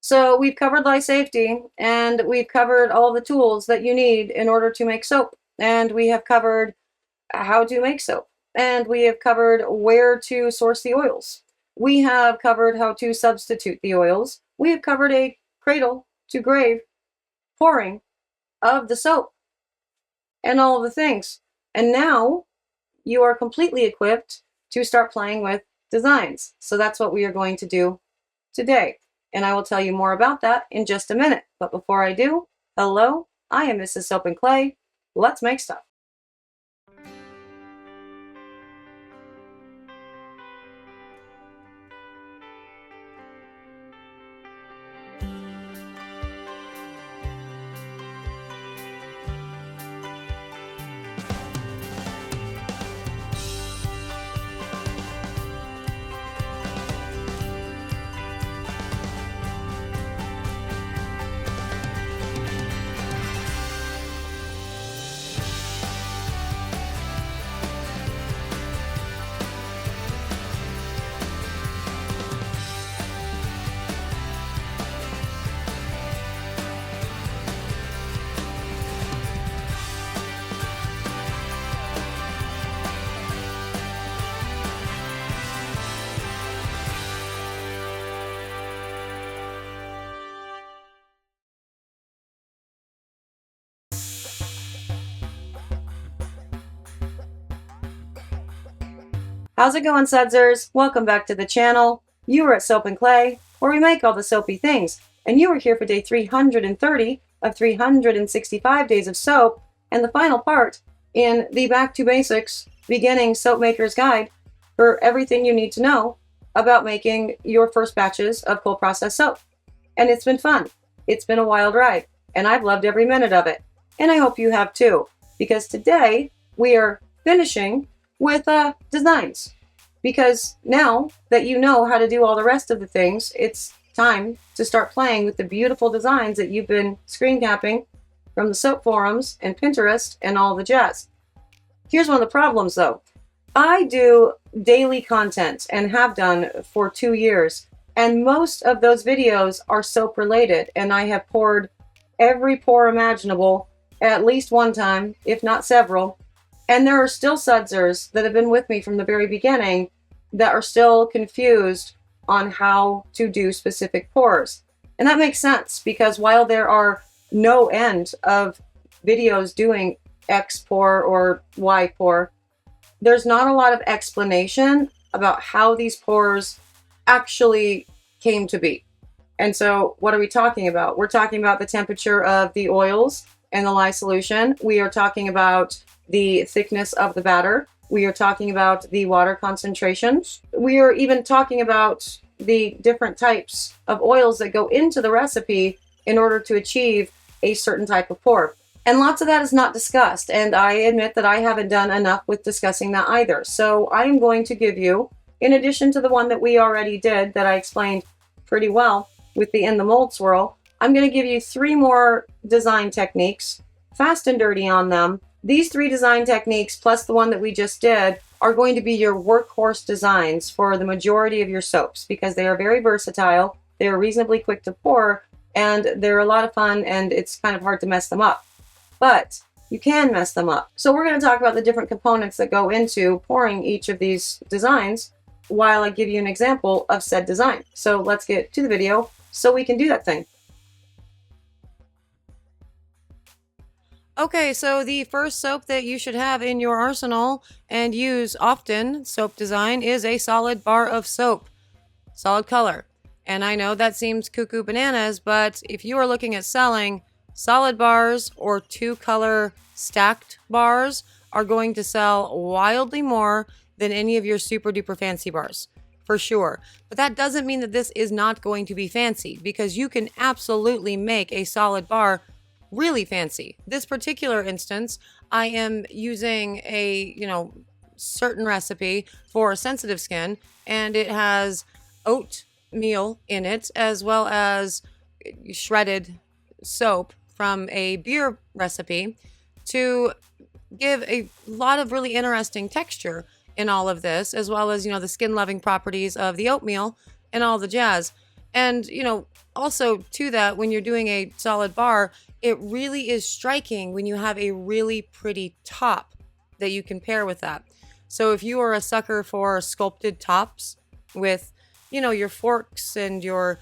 So we've covered life safety, and we've covered all the tools that you need in order to make soap. And we have covered how to make soap. And we have covered where to source the oils. We have covered how to substitute the oils. We have covered a cradle to grave pouring of the soap and all of the things. And now you are completely equipped to start playing with designs. So that's what we are going to do today. And I will tell you more about that in just a minute. But before I do, hello, I am Mrs. Soap and Clay. Let's make stuff. How's it going, sudsers? Welcome back to the channel. You are at Soap and Clay, where we make all the soapy things. And you are here for day 330 of 365 days of soap, and the final part in the Back to Basics Beginning Soap Maker's Guide for everything you need to know about making your first batches of cold processed soap. And it's been fun. It's been a wild ride, and I've loved every minute of it. And I hope you have too, because today we are finishing with designs, because now that you know how to do all the rest of the things, it's time to start playing with the beautiful designs that you've been screen capping from the soap forums and Pinterest and all the jazz. Here's one of the problems though. I do daily content and have done for 2 years, and most of those videos are soap related, and I have poured every pour imaginable at least one time, if not several. And there are still sudsers that have been with me from the very beginning that are still confused on how to do specific pours. And that makes sense, because while there are no end of videos doing X pour or Y pour, there's not a lot of explanation about how these pours actually came to be. And so what are we talking about? We're talking about the temperature of the oils and the lye solution. We are talking about the thickness of the batter. We are talking about the water concentrations. We are even talking about the different types of oils that go into the recipe in order to achieve a certain type of pour. And lots of that is not discussed, and I admit that I haven't done enough with discussing that either. So I am going to give you, in addition to the one that we already did that I explained pretty well with the In the Mold swirl, I'm going to give you 3 more design techniques, fast and dirty on them. These 3 design techniques, plus the one that we just did, are going to be your workhorse designs for the majority of your soaps, because they are very versatile, they are reasonably quick to pour, and they're a lot of fun, and it's kind of hard to mess them up. But you can mess them up. So we're going to talk about the different components that go into pouring each of these designs while I give you an example of said design. So let's get to the video so we can do that thing. Okay, so the first soap that you should have in your arsenal and use often, soap design, is a solid bar of soap. Solid color. And I know that seems cuckoo bananas, but if you are looking at selling, solid bars or 2-color stacked bars are going to sell wildly more than any of your super duper fancy bars, for sure. But that doesn't mean that this is not going to be fancy, because you can absolutely make a solid bar really fancy. This particular instance, I am using a, certain recipe for sensitive skin, and it has oatmeal in it, as well as shredded soap from a beer recipe to give a lot of really interesting texture in all of this, as well as, the skin loving properties of the oatmeal and all the jazz. And, also to that, when you're doing a solid bar, it really is striking when you have a really pretty top that you can pair with that. So if you are a sucker for sculpted tops with, your forks and your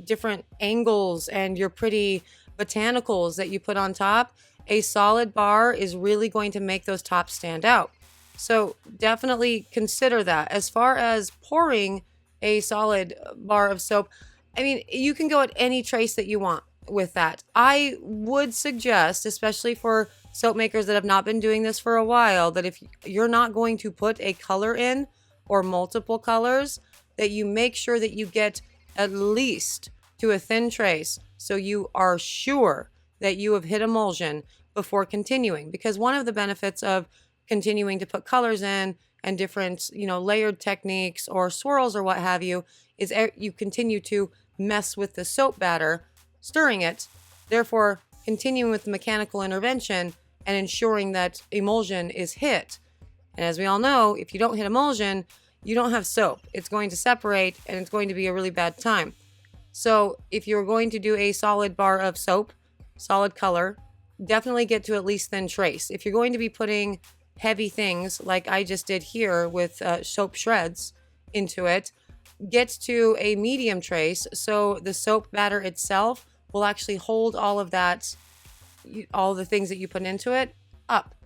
different angles and your pretty botanicals that you put on top, a solid bar is really going to make those tops stand out. So definitely consider that. As far as pouring a solid bar of soap, I mean, you can go at any trace that you want with that. I would suggest, especially for soap makers that have not been doing this for a while, that if you're not going to put a color in or multiple colors, that you make sure that you get at least to a thin trace so you are sure that you have hit emulsion before continuing. Because one of the benefits of continuing to put colors in and different, layered techniques or swirls or what have you, is you continue to mess with the soap batter, stirring it, therefore continuing with the mechanical intervention and ensuring that emulsion is hit. And as we all know, if you don't hit emulsion, you don't have soap. It's going to separate and it's going to be a really bad time. So if you're going to do a solid bar of soap, solid color, definitely get to at least thin trace. If you're going to be putting heavy things like I just did here with soap shreds into it, get to a medium trace so the soap batter itself will actually hold all of that, all the things that you put into it up.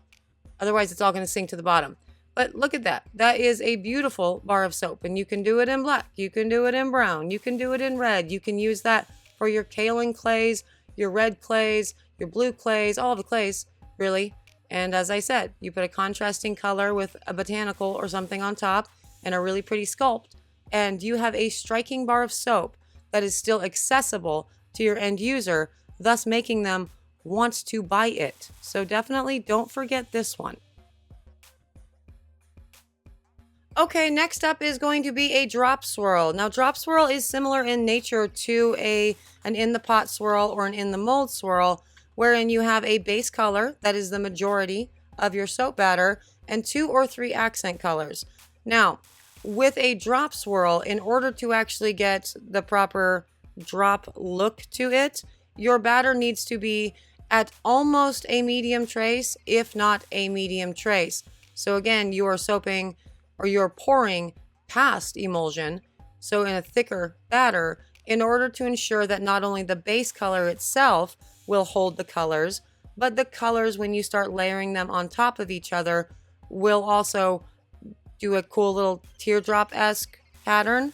Otherwise, it's all going to sink to the bottom. But look at that. That is a beautiful bar of soap. And you can do it in black. You can do it in brown. You can do it in red. You can use that for your kaolin clays, your red clays, your blue clays, all the clays, really. And as I said, you put a contrasting color with a botanical or something on top and a really pretty sculpt, and you have a striking bar of soap that is still accessible to your end user, thus making them want to buy it. So definitely don't forget this one. Okay, next up is going to be a drop swirl. Now, drop swirl is similar in nature to an in the pot swirl or an in the mold swirl, wherein you have a base color that is the majority of your soap batter and 2 or 3 accent colors. Now, with a drop swirl, in order to actually get the proper drop look to it, your batter needs to be at almost a medium trace, if not a medium trace. So again, you are soaping or you're pouring past emulsion, so in a thicker batter, in order to ensure that not only the base color itself will hold the colors, but the colors, when you start layering them on top of each other, will also do a cool little teardrop-esque pattern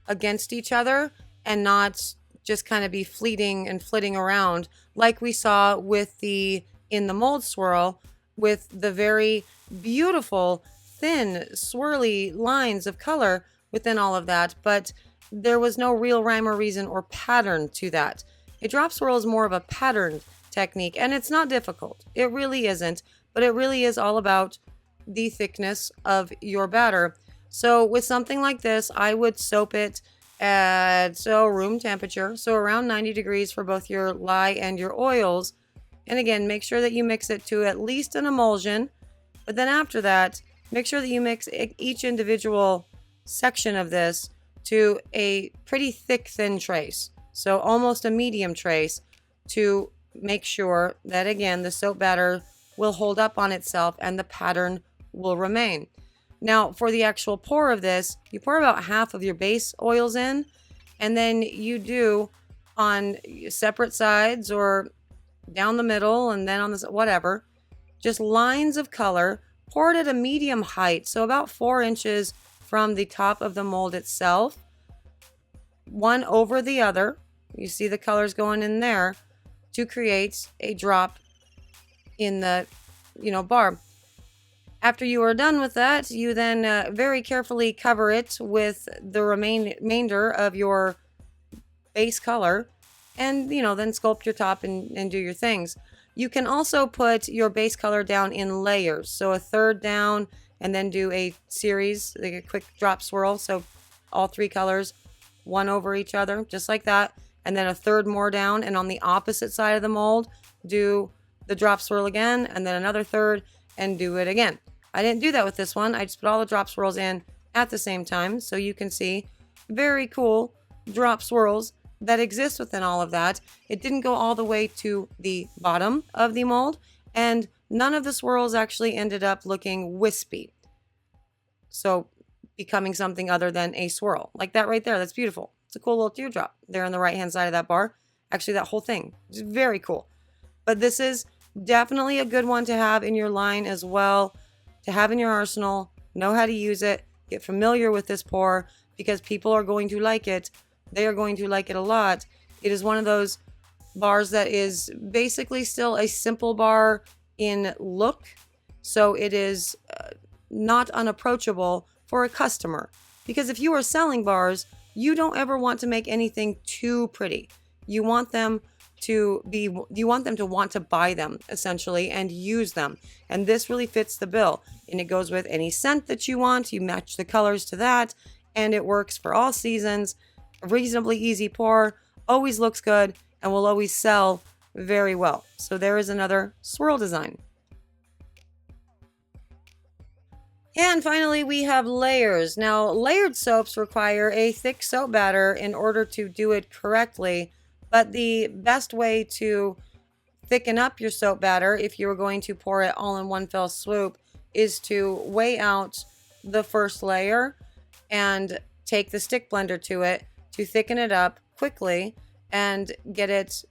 against each other and not just kind of be fleeting and flitting around like we saw with the in the mold swirl with the very beautiful thin swirly lines of color within all of that, but there was no real rhyme or reason or pattern to that. A drop swirl is more of a patterned technique, and it's not difficult. It really isn't, but it really is all about the thickness of your batter. So with something like this, I would soap it at room temperature, so around 90 degrees for both your lye and your oils. And again, make sure that you mix it to at least an emulsion, but then after that, make sure that you mix each individual section of this to a pretty thick, thin trace. So almost a medium trace to make sure that, again, the soap batter will hold up on itself and the pattern will remain. Now, for the actual pour of this, you pour about half of your base oils in, and then you do on separate sides or down the middle and then on this, whatever, just lines of color. Pour it at a medium height, so about 4 inches from the top of the mold itself, one over the other. You see the colors going in there to create a drop in the, bar. After you are done with that, you then very carefully cover it with the remainder of your base color and, then sculpt your top and do your things. You can also put your base color down in layers. So a third down and then do a series, like a quick drop swirl. So all 3 colors, one over each other, just like that. And then a third more down, and on the opposite side of the mold, do the drop swirl again, and then another third, and do it again. I didn't do that with this one. I just put all the drop swirls in at the same time, so you can see. Very cool, drop swirls that exist within all of that. It didn't go all the way to the bottom of the mold, and none of the swirls actually ended up looking wispy. So becoming something other than a swirl. Like that right there, that's beautiful. It's a cool little teardrop there on the right-hand side of that bar. Actually, that whole thing is very cool. But this is definitely a good one to have in your line as well, to have in your arsenal, know how to use it, get familiar with this pour, because people are going to like it. They are going to like it a lot. It is one of those bars that is basically still a simple bar in look, so it is not unapproachable for a customer. Because if you are selling bars, you don't ever want to make anything too pretty. You want them to want to buy them essentially and use them. And this really fits the bill. And it goes with any scent that you want. You match the colors to that, and it works for all seasons. A reasonably easy pour, always looks good, and will always sell very well. So there is another swirl design. And finally, we have layers. Now, layered soaps require a thick soap batter in order to do it correctly. But the best way to thicken up your soap batter, if you were going to pour it all in one fell swoop, is to weigh out the first layer and take the stick blender to it to thicken it up quickly and get it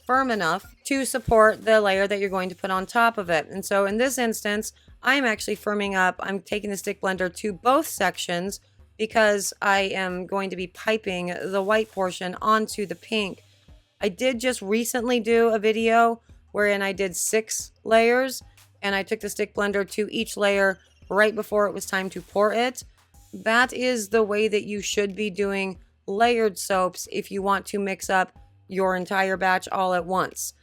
firm enough to support the layer that you're going to put on top of it. And so in this instance, I'm actually firming up. I'm taking the stick blender to both sections because I am going to be piping the white portion onto the pink. I did just recently do a video wherein I did 6 layers, and I took the stick blender to each layer right before it was time to pour it. That is the way that you should be doing layered soaps if you want to mix up your entire batch all at once.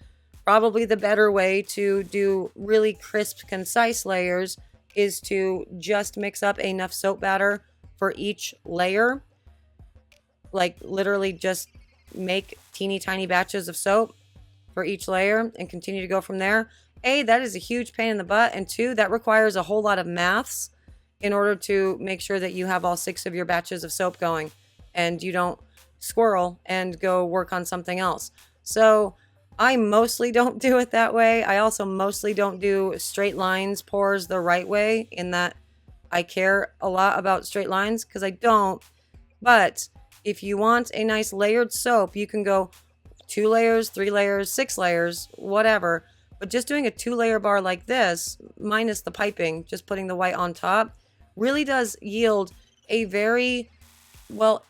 Probably the better way to do really crisp, concise layers is to just mix up enough soap batter for each layer. Like literally just make teeny tiny batches of soap for each layer and continue to go from there. A, that is a huge pain in the butt, and 2, that requires a whole lot of maths in order to make sure that you have all 6 of your batches of soap going and you don't squirrel and go work on something else. So I mostly don't do it that way. I also mostly don't do straight lines pours the right way, in that I care a lot about straight lines because I don't. But if you want a nice layered soap, you can go 2 layers, 3 layers, 6 layers, whatever. But just doing a 2-layer bar like this, minus the piping, just putting the white on top, really does yield a very, well,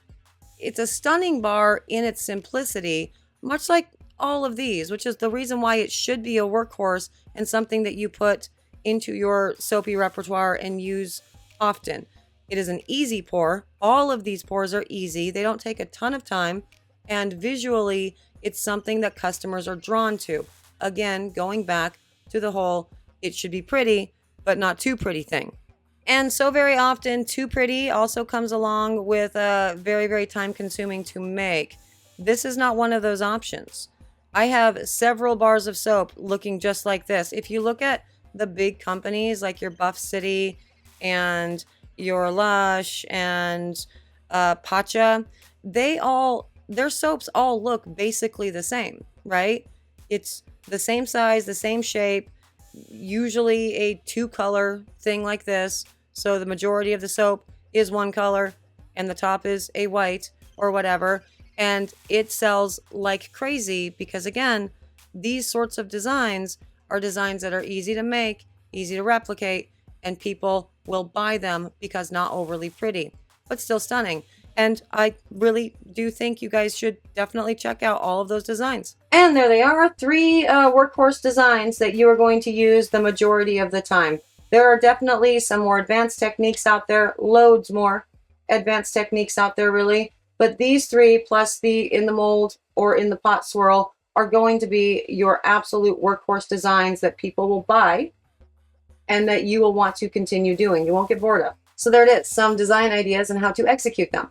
it's a stunning bar in its simplicity, much like all of these, which is the reason why it should be a workhorse and something that you put into your soapy repertoire and use often. It is an easy pour. All of these pours are easy. They don't take a ton of time. And visually, it's something that customers are drawn to. Again, going back to the whole, it should be pretty, but not too pretty thing. And so very often, too pretty also comes along with very, very time consuming to make. This is not one of those options. I have several bars of soap looking just like this. If you look at the big companies like your Buff City and your Lush and Pacha, their soaps all look basically the same, right? It's the same size, the same shape, usually a 2-color thing like this. So the majority of the soap is 1 color and the top is a white or whatever. And it sells like crazy because, again, these sorts of designs are designs that are easy to make, easy to replicate, and people will buy them because not overly pretty, but still stunning. And I really do think you guys should definitely check out all of those designs. And there they are, 3 workhorse designs that you are going to use the majority of the time. There are definitely some more advanced techniques out there, loads more advanced techniques out there really. But these 3 plus the in the mold or in the pot swirl are going to be your absolute workhorse designs that people will buy and that you will want to continue doing. You won't get bored of. So there it is, some design ideas and how to execute them.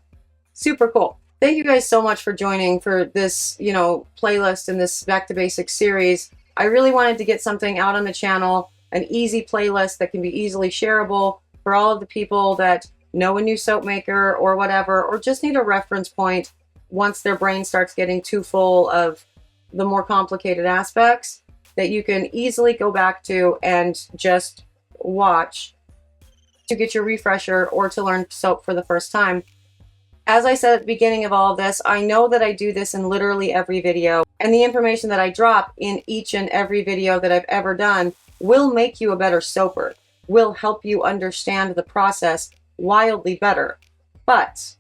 Super cool. Thank you guys so much for joining for this, playlist and this Back to Basics series. I really wanted to get something out on the channel, an easy playlist that can be easily shareable for all of the people that know a new soap maker or whatever, or just need a reference point once their brain starts getting too full of the more complicated aspects, that you can easily go back to and just watch to get your refresher or to learn soap for the first time. As I said at the beginning of all of this, I know that I do this in literally every video, and the information that I drop in each and every video that I've ever done will make you a better soaper, will help you understand the process wildly better. But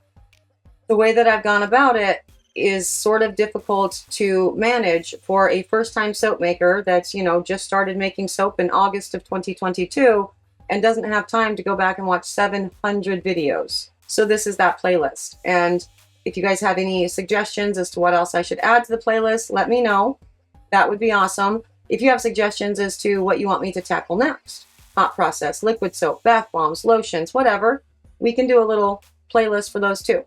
the way that I've gone about it is sort of difficult to manage for a first-time soap maker that's, you know, just started making soap in August of 2022 and doesn't have time to go back and watch 700 videos. So this is that playlist. And if you guys have any suggestions as to what else I should add to the playlist, let me know. That would be awesome. If you have suggestions as to what you want me to tackle next, hot process, liquid soap, bath bombs, lotions, whatever, we can do a little playlist for those too.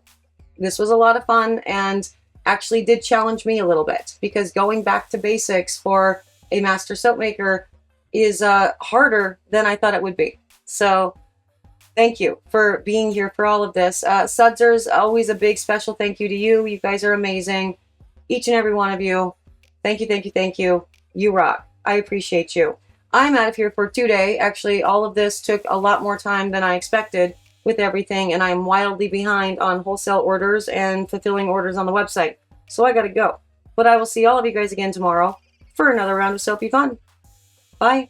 This was a lot of fun and actually did challenge me a little bit, because going back to basics for a master soap maker is harder than I thought it would be. So thank you for being here for all of this. Sudsers, always a big special thank you to you. You guys are amazing. Each and every one of you. Thank you, thank you, thank you. You rock. I appreciate you. I'm out of here for today. Actually, all of this took a lot more time than I expected with everything, and I'm wildly behind on wholesale orders and fulfilling orders on the website. So I gotta go. But I will see all of you guys again tomorrow for another round of soapy fun. Bye.